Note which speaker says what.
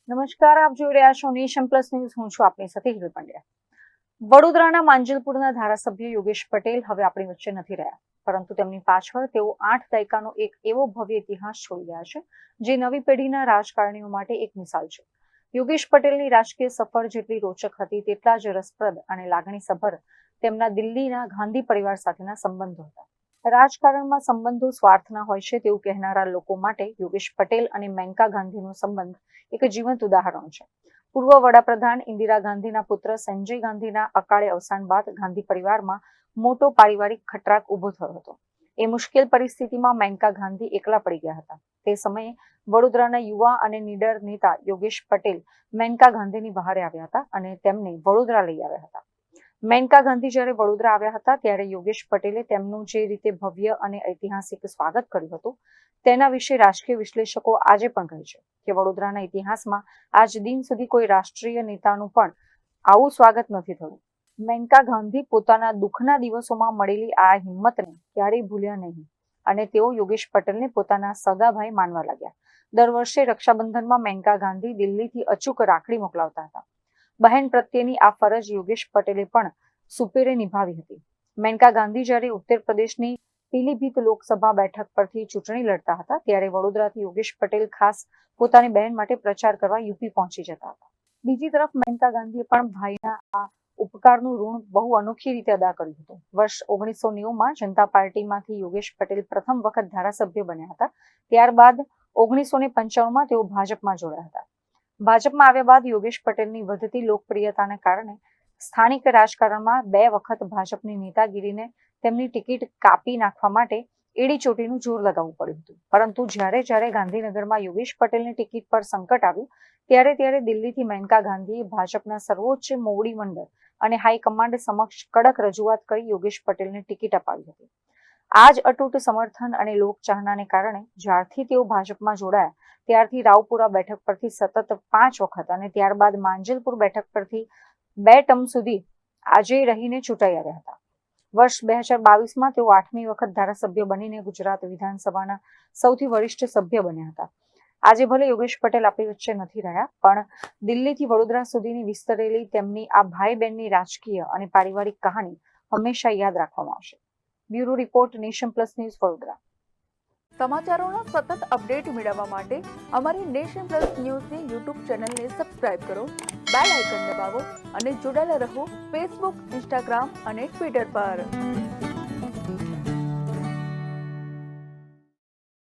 Speaker 1: નમસ્કાર, આપ જોઈ રહ્યા છો નેશન પ્લસ ન્યૂઝ. હું છું આપની સાથે હિરલ પંડ્યા. વડોદરાના માંજલપુરના ધારાસભ્ય યોગેશ પટેલ હવે આપણી વચ્ચે નથી રહ્યા, પરંતુ તેમની પાછળ તેઓ 8 દાયકાનો એક એવો ભવ્ય ઇતિહાસ છોડી ગયા છે જે નવી પેઢીના રાજકારણીઓ માટે એક મિસાલ છે. યોગેશ પટેલની રાજકીય સફર જેટલી રોચક હતી તેટલા જ રસપ્રદ અને લાગણીસભર તેમના દિલ્હીના ગાંધી પરિવાર સાથેના સંબંધો હતા. રાજકારણમાં સંબંધો સ્વાર્થના હોય છે તેવું કહેનારા લોકો માટે યોગેશ પટેલ અને મેનકા ગાંધીનો સંબંધ એક જીવંત ઉદાહરણ છે. પૂર્વ વડાપ્રધાન ઇન્દિરા ગાંધીના પુત્ર સંજય ગાંધીના અકાળે અવસાન બાદ ગાંધી પરિવારમાં મોટો પારિવારિક ખટરાક ઉભો થયો હતો. એ મુશ્કેલ પરિસ્થિતિમાં મેનકા ગાંધી એકલા પડી ગયા હતા. તે સમયે વડોદરાના યુવા અને નીડર નેતા યોગેશ પટેલ મેનકા ગાંધીની વહારે આવ્યા હતા અને તેમને વડોદરા લઈ આવ્યા હતા. મેનકા ગાંધી જ્યારે વડોદરા આવ્યા હતા ત્યારે યોગેશ પટેલે તેમનું જે રીતે ભવ્ય અને ઐતિહાસિક સ્વાગત કર્યું હતું તેના વિશે રાજકીય વિશ્લેષકો આજે પણ કહે છે કે વડોદરાના ઇતિહાસમાં આજ દિન સુધી કોઈ રાષ્ટ્રીય નેતાનું પણ આવું સ્વાગત નથી થયું. મેનકા ગાંધી પોતાના દુઃખના દિવસોમાં મળેલી આ હિંમતને ક્યારેય ભૂલ્યા નહીં અને તેઓ યોગેશ પટેલને પોતાના સગા ભાઈ માનવા લાગ્યા. દર વર્ષે રક્ષાબંધનમાં મેનકા ગાંધી દિલ્હીથી અચૂક રાખડી મોકલાવતા હતા. બહેન પ્રત્યેની આ ફરજ યોગેશ પટેલે પણ સુપેરે નિભાવી હતી. મેનકા ગાંધી જ્યારે ઉત્તર પ્રદેશની પીલીભીત લોકસભા બેઠક પરથી ચૂંટણી લડતા હતા ત્યારે વડોદરાથી યોગેશ પટેલ ખાસ પોતાની બહેન માટે પ્રચાર કરવા યુપી પહોંચી જતા હતા. બીજી તરફ મેનકા ગાંધીએ પણ ભાઈના આ ઉપકારનું ઋણ બહુ અનોખી રીતે અદા કર્યું હતું. વર્ષ 1990માં જનતા પાર્ટીમાંથી યોગેશ પટેલ પ્રથમ વખત ધારાસભ્ય બન્યા હતા. ત્યારબાદ 1995માં તેઓ ભાજપમાં જોડાયા હતા. ભાજપમાં આવ્યા બાદ યોગેશ પટેલની વધતી લોકપ્રિયતાને કારણે સ્થાનિક રાજકારણમાં 2 વખત ભાજપની નેતાગીરીને તેમની ટિકિટ કાપી નાખવા માટે એડીચોટીનું જોર લગાવવું પડ્યું હતું. પરંતુ જ્યારે ગાંધીનગરમાં યોગેશ પટેલની ટિકિટ પર સંકટ આવ્યું ત્યારે દિલ્હીથી મેનકા ગાંધીએ ભાજપના સર્વોચ્ચ મોવડી મંડળ અને હાઈકમાન્ડ સમક્ષ કડક રજૂઆત કરી યોગેશ પટેલને ટિકિટ અપાવી હતી. આ જ અતૂટ સમર્થન અને લોકચાહનાને કારણે જ્યારથી તેઓ ભાજપમાં જોડાયા ત્યારથી રાવપુરા બેઠક પરથી સતત 5 વખત અને ત્યારબાદ માંજલપુર બેઠક પરથી 2 ટર્મ સુધી આજે રહીને ચૂંટાઈ આવ્યા હતા. વર્ષ 2022માં તેઓ 8મી વખત ધારાસભ્ય બનીને ગુજરાત વિધાનસભાના સૌથી વરિષ્ઠ સભ્ય બન્યા હતા. આજે ભલે યોગેશ પટેલ આપણી વચ્ચે નથી રહ્યા, પણ દિલ્હીથી વડોદરા સુધીની વિસ્તરેલી તેમની આ ભાઈ બહેનની રાજકીય અને પારિવારિક કહાની હંમેશા યાદ રાખવામાં આવશે. Bureau report, Nation Plus News, Vadodara.
Speaker 2: સમાચારોના સતત અપડેટ મેળવવા માટે અમારી નેશન પ્લસ ન્યૂઝની યુટ્યુબ ચેનલને સબસ્ક્રાઇબ કરો, બેલ આઇકન દબાવો અને જોડાયેલા રહો ફેસબુક, ઇન્સ્ટાગ્રામ અને ટ્વિટર પર.